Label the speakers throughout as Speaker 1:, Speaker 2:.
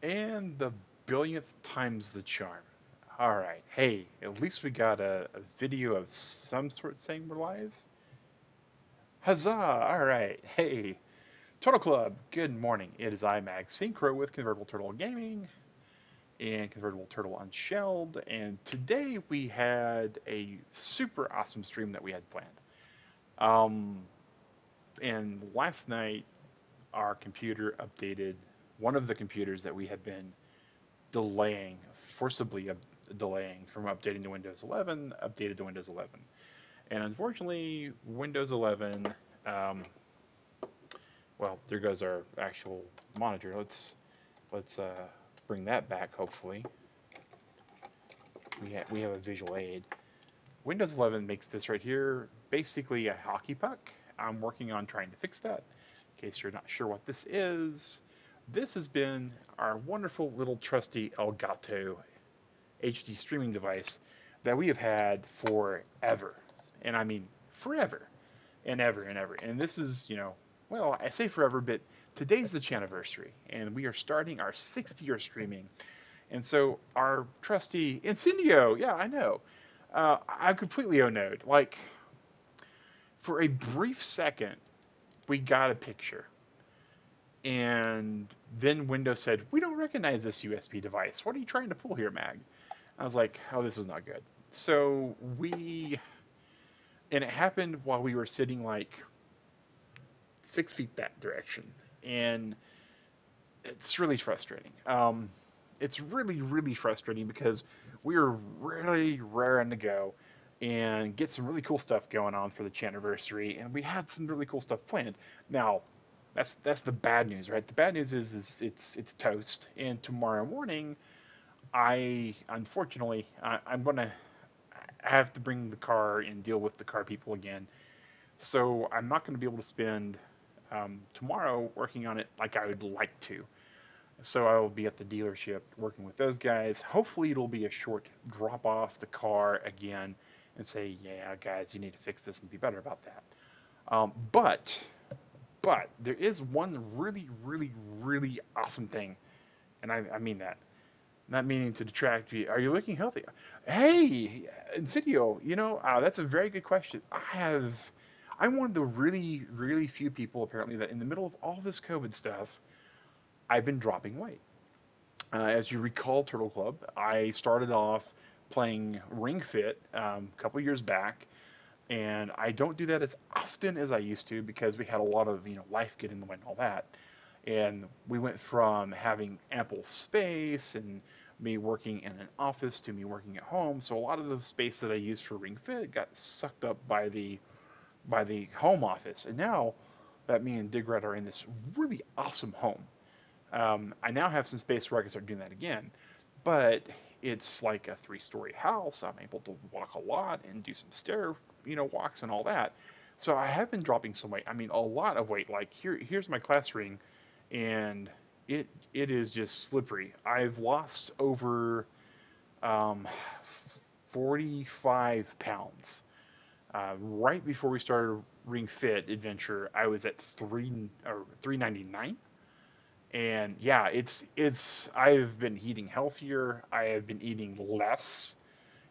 Speaker 1: And the billionth times the charm. All right. Hey, at least we got a video of some sort saying we're live. Huzzah! All right. Hey, Turtle Club. Good morning. It is iMag Synchro with Convertible Turtle Gaming and Convertible Turtle Unshelled. And today we had a super awesome stream that we had planned. Um, and last night our computer updated one of the computers that we had been delaying, forcibly delaying from updating to Windows 11, updated to Windows 11. And unfortunately, Windows 11, um, well, there goes our actual monitor. Let's bring that back. Hopefully, we have a visual aid. Windows 11 makes this right here basically a hockey puck. I'm working on trying to fix that. In case you're not sure what this has been our wonderful little trusty Elgato HD streaming device that we have had forever. And I mean forever and ever and ever. And this is, well, I say forever, but today's the anniversary, and we are starting our 6th year streaming. And so our trusty Incendio, yeah, I know. I'm completely O-node. Like, for a brief second, we got a picture. And then Windows said, we don't recognize this USB device. What are you trying to pull here, Mag? I was like, oh, this is not good. So and it happened while we were sitting like 6 feet that direction. And it's really frustrating. It's really, really frustrating because we were really raring to go and get some really cool stuff going on for the anniversary, and we had some really cool stuff planned. Now, that's the bad news, right? The bad news is it's toast, and tomorrow morning I unfortunately I'm gonna have to bring the car and deal with the car people again. So I'm not going to be able to spend tomorrow working on it like I would like to. So I will be at the dealership working with those guys. Hopefully it'll be a short drop off the car again and say, yeah, guys, you need to fix this and be better about that. Um, but but there is one really, really, really awesome thing, and I mean that. Not meaning to detract you. Are you looking healthy? Hey, Insidio, that's a very good question. I'm one of the really, really few people apparently that in the middle of all this COVID stuff, I've been dropping weight. As you recall, Turtle Club, I started off playing Ring Fit a couple years back, and I don't do that as often as I used to because we had a lot of life get in the way and all that. And we went from having ample space and me working in an office to me working at home. So a lot of the space that I used for Ring Fit got sucked up by the home office. And now that me and Digret are in this really awesome home, I now have some space where I can start doing that again. But it's like a 3-story house. I'm able to walk a lot and do some walks and all that. So I have been dropping some weight. I mean, a lot of weight. Like here's my class ring, and it is just slippery. I've lost over um, 45 pounds. Right before we started Ring Fit Adventure, I was at 399, and yeah, it's I've been eating healthier. I have been eating less,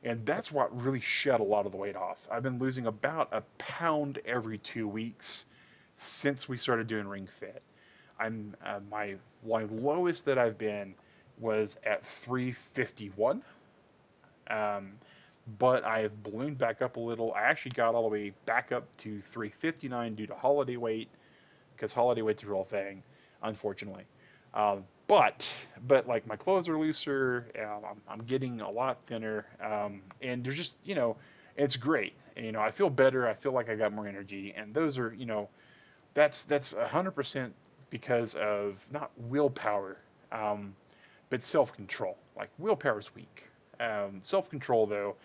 Speaker 1: and that's what really shed a lot of the weight off. I've been losing about a pound every 2 weeks since we started doing Ring Fit. My lowest that I've been was at 351, um, but I have ballooned back up a little. I actually got all the way back up to 359 due to holiday weight, because holiday weight's a real thing, unfortunately. But like my clothes are looser. I'm getting a lot thinner, and there's just it's great. And, I feel better. I feel like I got more energy, and those are that's 100% because of not willpower, but self-control. Like willpower is weak. Self-control though,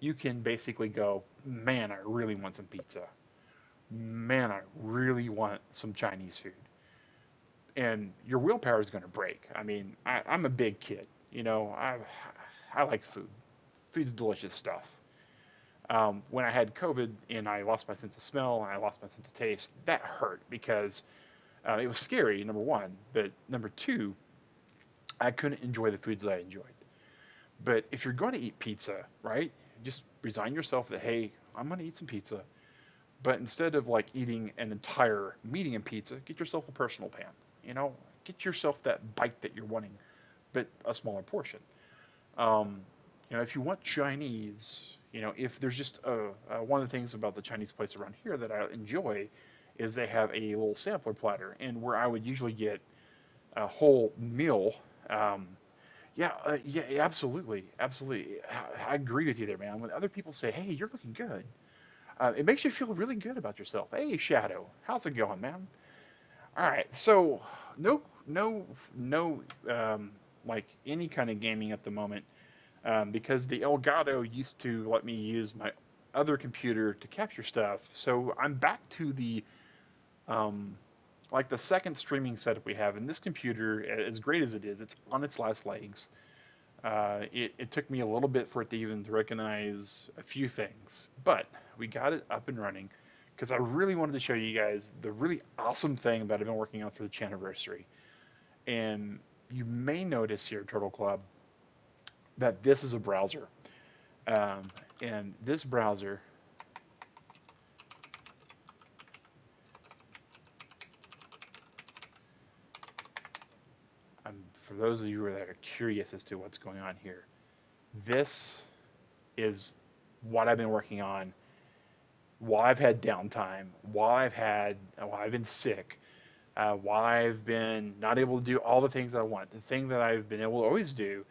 Speaker 1: you can basically go, man, I really want some pizza. Man, I really want some Chinese food. And your willpower is going to break. I mean, I'm a big kid. I like food. Food's delicious stuff. When I had COVID and I lost my sense of smell and I lost my sense of taste, that hurt because it was scary, number one. But number two, I couldn't enjoy the foods that I enjoyed. But if you're going to eat pizza, right, just resign yourself that, hey, I'm going to eat some pizza. But instead of like eating an entire medium pizza, get yourself a personal pan. You know, get yourself that bite that you're wanting, but a smaller portion. Um, if you want Chinese, if there's just one of the things about the Chinese place around here that I enjoy is they have a little sampler platter, and where I would usually get a whole meal. Um, yeah, absolutely, absolutely. I agree with you there, man. When other people say, "Hey, you're looking good," it makes you feel really good about yourself. Hey, Shadow, how's it going, man? All right, so no, like any kind of gaming at the moment, because the Elgato used to let me use my other computer to capture stuff. So I'm back to the um, like the second streaming setup we have, and this computer, as great as it is, it's on its last legs. It took me a little bit for it to even recognize a few things, but we got it up and running because I really wanted to show you guys the really awesome thing that I've been working on for the Chaniversary. And you may notice here, Turtle Club, that this is a browser. Um, and this browser, for those of you that are curious as to what's going on here, this is what I've been working on while I've had downtime, while I've been sick, while I've been not able to do all the things I want. The thing that I've been able to always do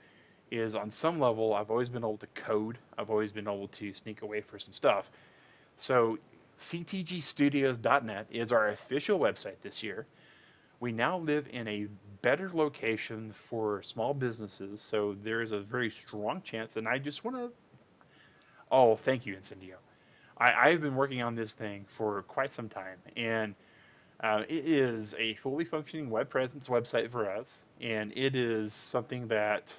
Speaker 1: is on some level, I've always been able to code. I've always been able to sneak away for some stuff. So ctgstudios.net is our official website this year. We now live in a better location for small businesses, so there is a very strong chance, and I just want to, oh, thank you, Incendio. I've been working on this thing for quite some time, and it is a fully functioning web presence website for us, and it is something that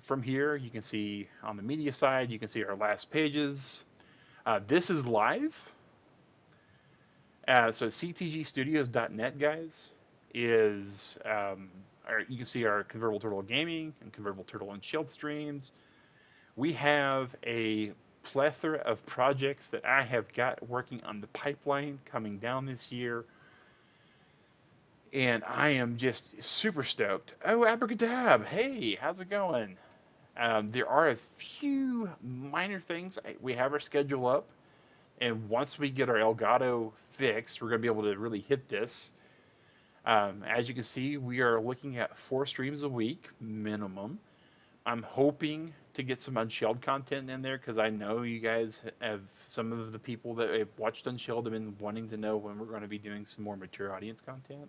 Speaker 1: from here you can see on the media side, you can see our last pages. This is live. So ctgstudios.net, guys, is you can see our Convertible Turtle Gaming and Convertible Turtle and Shield streams. We have a plethora of projects that I have got working on the pipeline coming down this year, and I am just super stoked. Oh, Abracadab! Hey, how's it going? There are a few minor things. We have our schedule up, and once we get our Elgato fixed, we're going to be able to really hit this. As you can see, we are looking at 4 streams a week minimum. I'm hoping to get some Unshelled content in there because I know you guys have, some of the people that have watched Unshelled have been wanting to know when we're going to be doing some more mature audience content.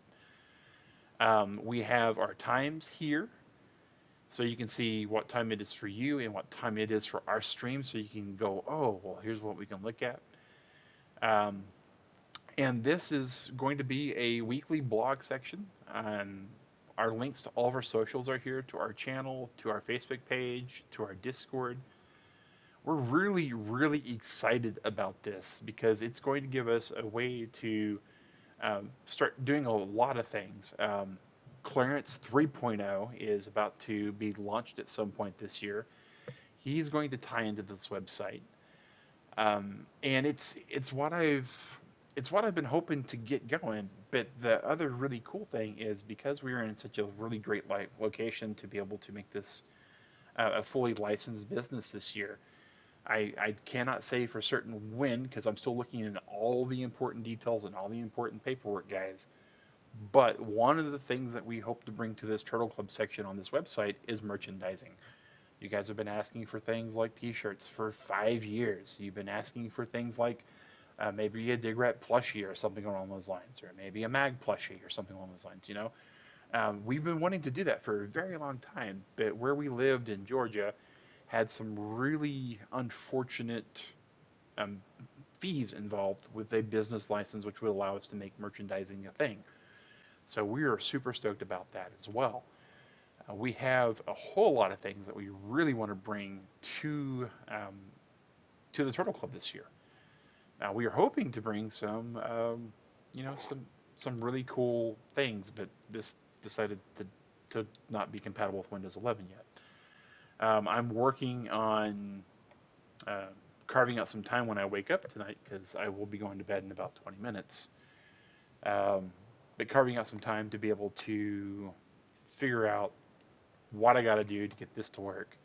Speaker 1: We have our times here, so you can see what time it is for you and what time it is for our stream, so you can go, oh, well, here's what we can look at. Um, and this is going to be a weekly blog section. Our links to all of our socials are here, to our channel, to our Facebook page, to our Discord. We're really, really excited about this because it's going to give us a way to start doing a lot of things. Clarence 3.0 is about to be launched at some point this year. He's going to tie into this website, and it's what I've been hoping to get going. But the other really cool thing is because we are in such a really great location to be able to make this a fully licensed business this year. I cannot say for certain when because I'm still looking at all the important details and all the important paperwork, guys. But one of the things that we hope to bring to this Turtle Club section on this website is merchandising. You guys have been asking for things like t-shirts for 5 years. You've been asking for things like maybe a Dig Rat plushie or something along those lines, or maybe a Mag plushie or something along those lines, we've been wanting to do that for a very long time, but where we lived in Georgia had some really unfortunate um, fees involved with a business license, which would allow us to make merchandising a thing. So we are super stoked about that as well. We have a whole lot of things that we really want to bring to the Turtle Club this year. Now we are hoping to bring some, some really cool things, but this decided to to not be compatible with Windows 11 yet. I'm working on uh, carving out some time when I wake up tonight because I will be going to bed in about 20 minutes. Um, but carving out some time to be able to figure out what I got to do to get this to work.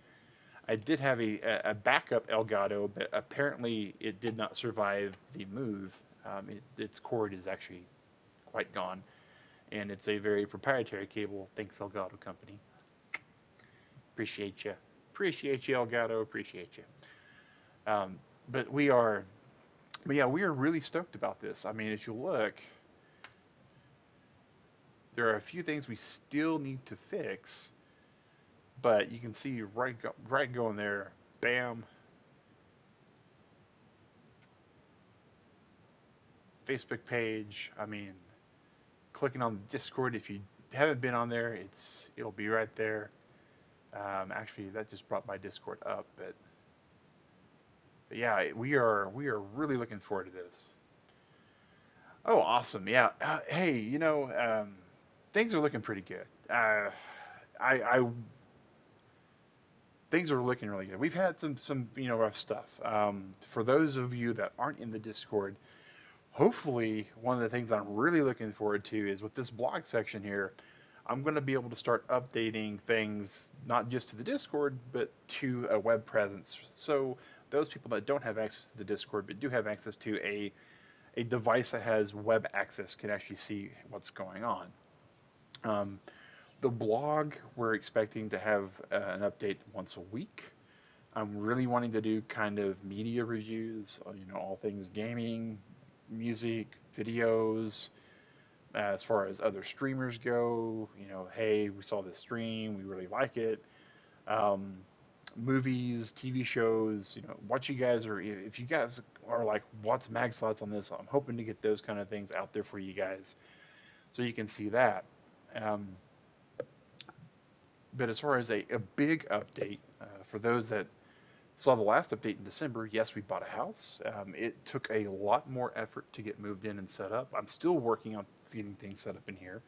Speaker 1: I did have a backup Elgato, but apparently it did not survive the move. Its cord is actually quite gone, and it's a very proprietary cable. Thanks, Elgato Company. Appreciate you. Appreciate you, Elgato. Appreciate you. Um, but we are, but yeah, we are really stoked about this. I mean, if you look, there are a few things we still need to fix, but you can see right going there, bam, Facebook page. I mean, clicking on Discord if you haven't been on there, it'll be right there. Actually, that just brought my Discord up, but yeah, we are really looking forward to this. Oh, awesome! Yeah. Hey, things are looking pretty good. I things are looking really good. We've had some rough stuff. For those of you that aren't in the Discord, hopefully one of the things I'm really looking forward to is with this blog section here. I'm going to be able to start updating things not just to the Discord, but to a web presence. So those people that don't have access to the Discord, but do have access to a device that has web access can actually see what's going on. Um, the blog, we're expecting to have an update once a week. I'm really wanting to do kind of media reviews, all things gaming, music, videos, as far as other streamers go, hey, we saw this stream, we really like it. Um, Movies, TV shows, what you guys are, if you guys are like, what's mag slots on this? I'm hoping to get those kind of things out there for you guys so you can see that. Um, but as far as a big update, for those that saw the last update in December, yes, we bought a house. It took a lot more effort to get moved in and set up. I'm still working on getting things set up in here.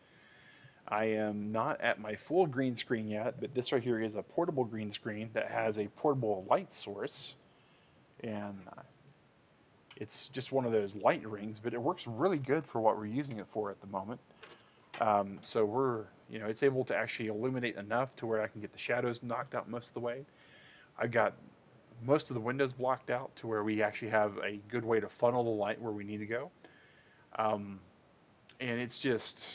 Speaker 1: I am not at my full green screen yet, but this right here is a portable green screen that has a portable light source. And it's just one of those light rings, but it works really good for what we're using it for at the moment. So it's able to actually illuminate enough to where I can get the shadows knocked out most of the way. I've got most of the windows blocked out to where we actually have a good way to funnel the light where we need to go. Um, and it's just,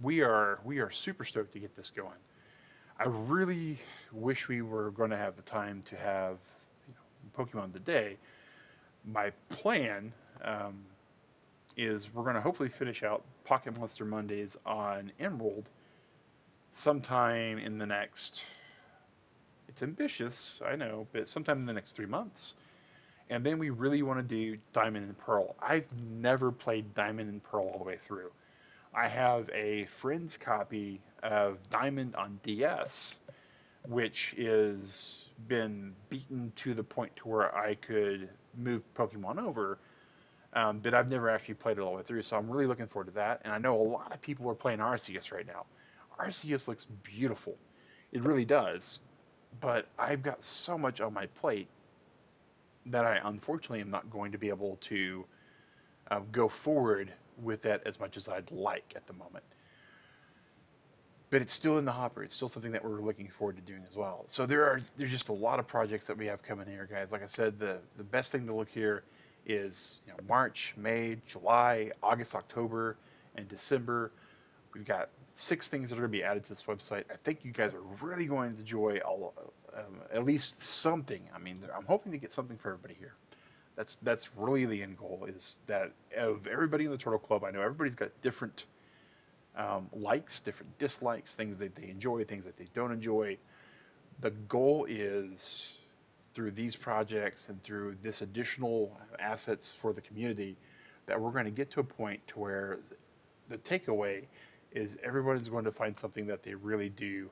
Speaker 1: we are super stoked to get this going. I really wish we were going to have the time to have Pokemon today. My plan is we're going to hopefully finish out Pocket Monster Mondays on Emerald sometime in the next. It's ambitious, I know, but sometime in the next 3 months. And then we really want to do Diamond and Pearl. I've never played Diamond and Pearl all the way through. I have a friend's copy of Diamond on DS, which is been beaten to the point to where I could move Pokemon over, but I've never actually played it all the way through. So I'm really looking forward to that. And I know a lot of people are playing Arceus right now. Arceus looks beautiful. It really does. But I've got so much on my plate that I unfortunately am not going to be able to go forward with that as much as I'd like at the moment. But it's still in the hopper. It's still something that we're looking forward to doing as well. So there's just a lot of projects that we have coming here, guys. Like I said, the best thing to look here is March, May, July, August, October, and December. We've got 6 things that are going to be added to this website. I think you guys are really going to enjoy at least something. I mean, I'm hoping to get something for everybody here. That's really the end goal, is that of everybody in the Turtle Club, I know everybody's got different likes, different dislikes, things that they enjoy, things that they don't enjoy. The goal is, through these projects and through this additional assets for the community, that we're going to get to a point to where the takeaway is everybody's going to find something that they really do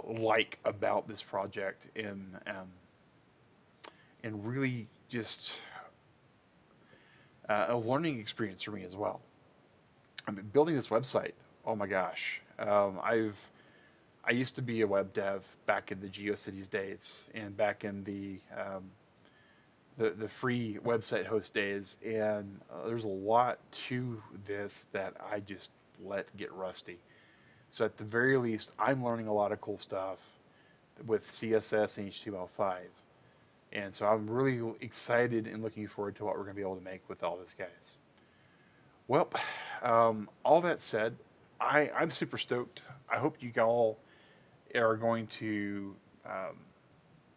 Speaker 1: like about this project, and really just a learning experience for me as well. I mean, building this website, oh my gosh, I've I used to be a web dev back in the GeoCities days and back in the free website host days, and there's a lot to this that I just let get rusty. So at the very least, I'm learning a lot of cool stuff with CSS and HTML5. And so I'm really excited and looking forward to what we're going to be able to make with all this, guys. Well, all that said, I'm super stoked. I hope you all are going to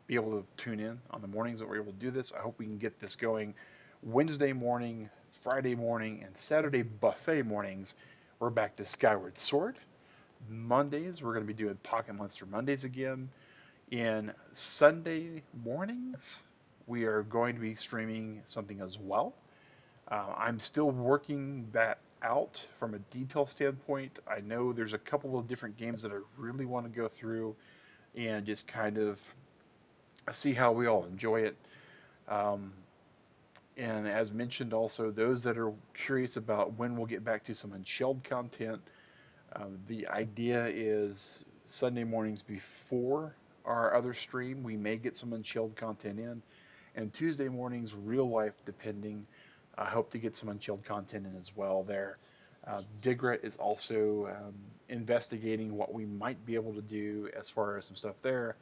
Speaker 1: be able to tune in on the mornings that we're able to do this. I hope we can get this going Wednesday morning, Friday morning, and Saturday buffet mornings. We're back to Skyward Sword. Mondays, we're going to be doing Pocket Monster Mondays again. In Sunday mornings, we are going to be streaming something as well. I'm still working that out from a detail standpoint. I know there's a couple of different games that I really want to go through and just kind of see how we all enjoy it. Um, and as mentioned, also those that are curious about when we'll get back to some unshelled content, the idea is Sunday mornings before our other stream, we may get some unshelled content in, and Tuesday mornings, real life depending, I hope to get some unshelled content in as well there. Digret is also investigating what we might be able to do as far as some stuff there.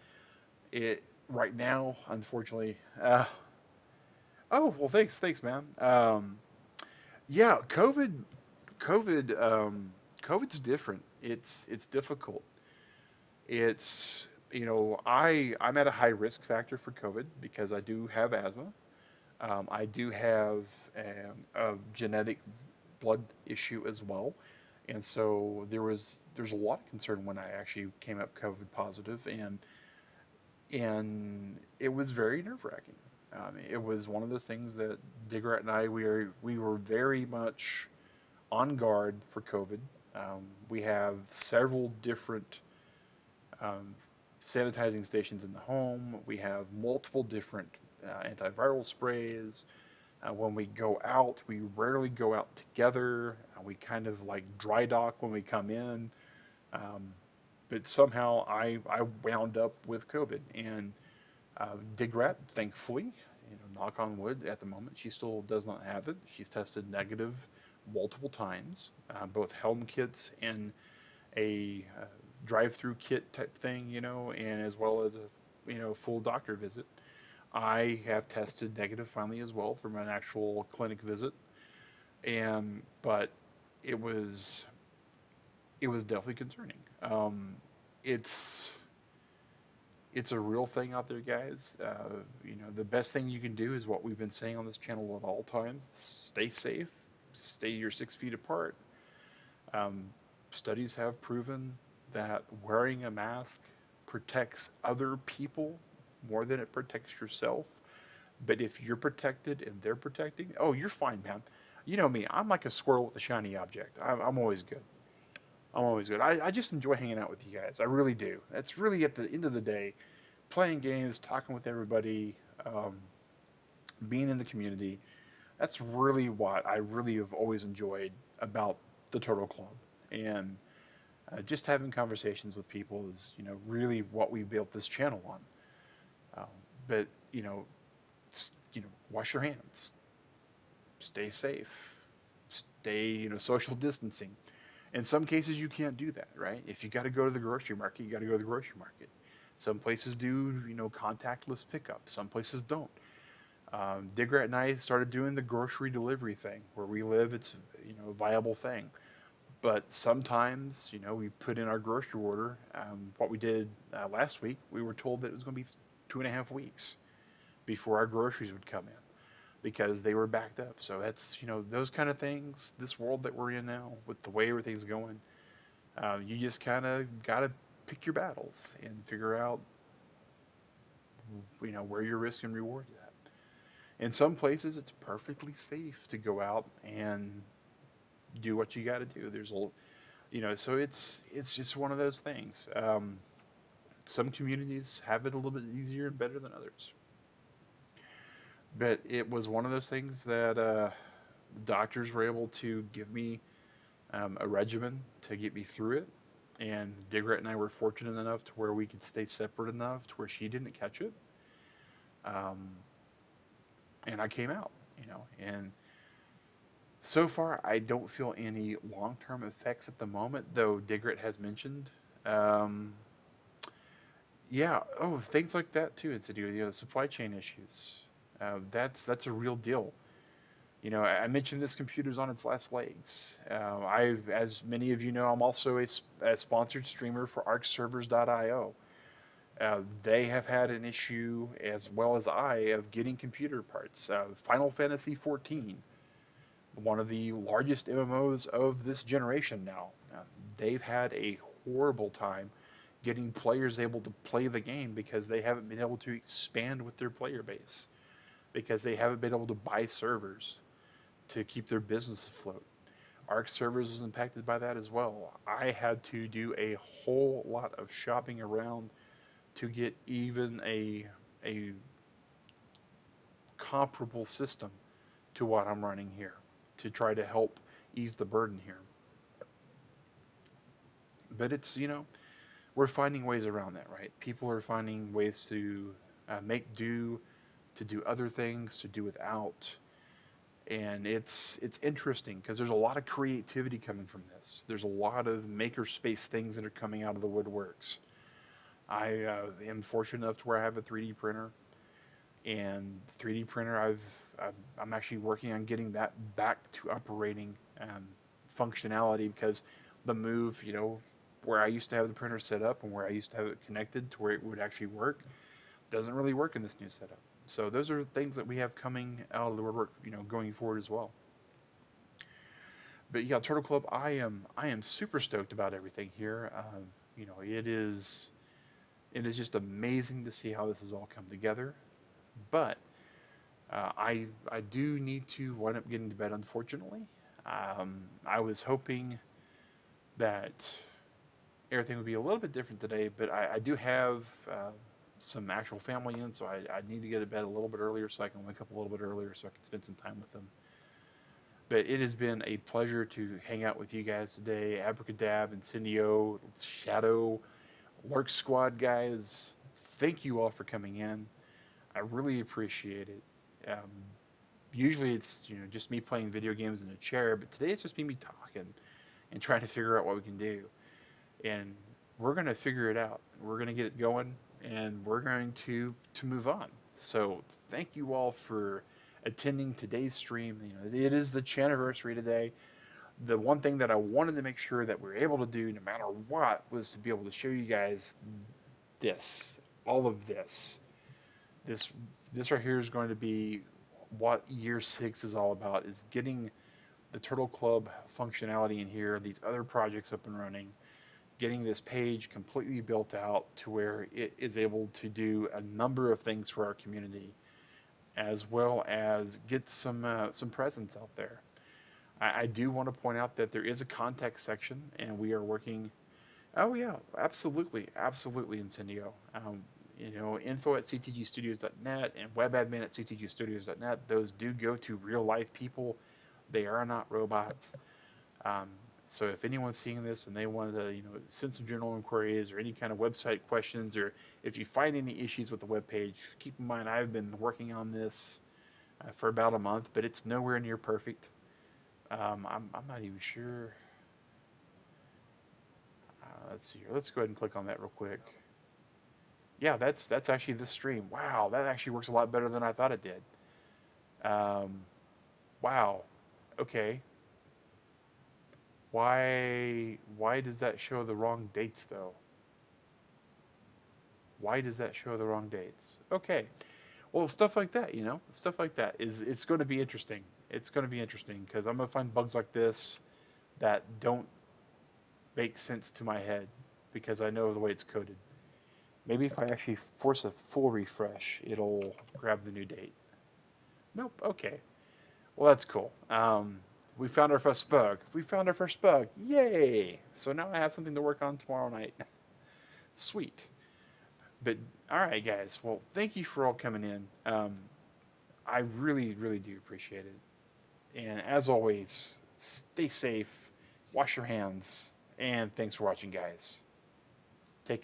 Speaker 1: It right now, unfortunately. Oh well, thanks, man. Yeah, COVID, COVID's different. It's difficult. It's I'm at a high risk factor for COVID because I do have asthma. I do have a genetic blood issue as well, and so there's a lot of concern when I actually came up COVID positive, and it was very nerve wracking. It was one of those things that Digrat and I we were very much on guard for COVID. We have several different um, sanitizing stations in the home. We have multiple different antiviral sprays. When we go out, we rarely go out together. We kind of like dry dock when we come in. Um, but somehow I wound up with COVID. And Digrat, thankfully, knock on wood, at the moment, she still does not have it. She's tested negative multiple times, both Helm kits and a drive-through kit type thing, and as well as a full doctor visit. I have tested negative finally as well from an actual clinic visit, and but it was it was definitely concerning. It's it's a real thing out there, guys. The best thing you can do is what we've been saying on this channel at all times: stay safe, stay your 6 feet apart. Um, Studies have proven that wearing a mask protects other people more than it protects yourself. But if you're protected and they're protecting, oh, you're fine, man. You know me, I'm like a squirrel with a shiny object. I'm always good. I'm always good. I just enjoy hanging out with you guys. I really do. That's really at the end of the day, playing games, talking with everybody, um, being in the community. That's really what I really have always enjoyed about the Turtle Club. And just having conversations with people is, really what we built this channel on. Um, but wash your hands, stay safe, stay, social distancing. In some cases, you can't do that, right? If you got to go to the grocery market, you got to go to the grocery market. Some places do, contactless pickup. Some places don't. Digrat and I started doing the grocery delivery thing. Where we live, it's a viable thing. But sometimes, we put in our grocery order. What we did last week, we were told that it was going to be 2.5 weeks before our groceries would come in because they were backed up. So that's, those kind of things, this world that we're in now, with the way everything's going, you just kind of got to pick your battles and figure out, where your risk and reward is at. In some places, it's perfectly safe to go out and do what you got to do. So it's just one of those things. Some communities have it a little bit easier and better than others. But it was one of those things that the doctors were able to give me a regimen to get me through it. And Digret and I were fortunate enough to where we could stay separate enough to where she didn't catch it. Um, and I came out, and so far I don't feel any long-term effects at the moment, though Digret has mentioned. Um, yeah, oh, things like that too. It's supply chain issues. That's a real deal. I mentioned this computer's on its last legs. As many of you know, I'm also a sponsored streamer for ArcServers.io. They have had an issue, as well as I, of getting computer parts. Final Fantasy XIV, one of the largest MMOs of this generation now, they've had a horrible time getting players able to play the game because they haven't been able to expand with their player base, because they haven't been able to buy servers to keep their business afloat. Arc servers was impacted by that as well. I had to do a whole lot of shopping around to get even a comparable system to what I'm running here to try to help ease the burden here. But we're finding ways around that, right? People are finding ways to make do, to do other things, to do without. And it's interesting because there's a lot of creativity coming from this. There's a lot of makerspace things that are coming out of the woodworks. I am fortunate enough to where I have a 3D printer, and 3D printer I'm actually working on getting that back to operating functionality, because the move, where I used to have the printer set up and where I used to have it connected to where it would actually work, doesn't really work in this new setup. So those are things that we have coming out of the woodwork, going forward as well. But yeah, Turtle Club, I am super stoked about everything here. It is just amazing to see how this has all come together. But I do need to wind up getting to bed, unfortunately. I was hoping that everything would be a little bit different today, but I do have some actual family in, so I need to get to bed a little bit earlier so I can wake up a little bit earlier so I can spend some time with them. But it has been a pleasure to hang out with you guys today. Abracadab, Incendio, Shadow, Lurk Squad guys, thank you all for coming in. I really appreciate it. Usually it's just me playing video games in a chair, but today it's just me talking and trying to figure out what we can do. And we're gonna figure it out. We're gonna get it going, and we're going to move on. So thank you all for attending today's stream. It is the anniversary today. The one thing that I wanted to make sure that we are able to do, no matter what, was to be able to show you guys this, all of this. This this right here is going to be what year 6 is all about, is getting the Turtle Club functionality in here, these other projects up and running, getting this page completely built out to where it is able to do a number of things for our community, as well as get some presence out there. I do want to point out that there is a contact section, and we are working. Oh yeah, absolutely, absolutely, Incendio. Info at ctgstudios.net and webadmin at ctgstudios.net. Those do go to real life people. They are not robots. Um, so if anyone's seeing this and they want to, send some general inquiries or any kind of website questions, or if you find any issues with the web page, keep in mind I've been working on this for about a month, but it's nowhere near perfect. I'm not even sure. Let's see here. Let's go ahead and click on that real quick. Yeah, that's actually this stream. Wow, that actually works a lot better than I thought it did. Um, wow. Okay. Why does that show the wrong dates though? Why does that show the wrong dates? Okay. Well, stuff like that, stuff like that is it's going to be interesting. It's going to be interesting because I'm going to find bugs like this that don't make sense to my head because I know the way it's coded. Maybe if I actually force a full refresh, it'll grab the new date. Nope. Okay. Well, that's cool. We found our first bug. We found our first bug. Yay! So now I have something to work on tomorrow night. Sweet. But all right, guys. Well, thank you for all coming in. I really, really do appreciate it. And as always, stay safe, wash your hands, And thanks for watching, guys.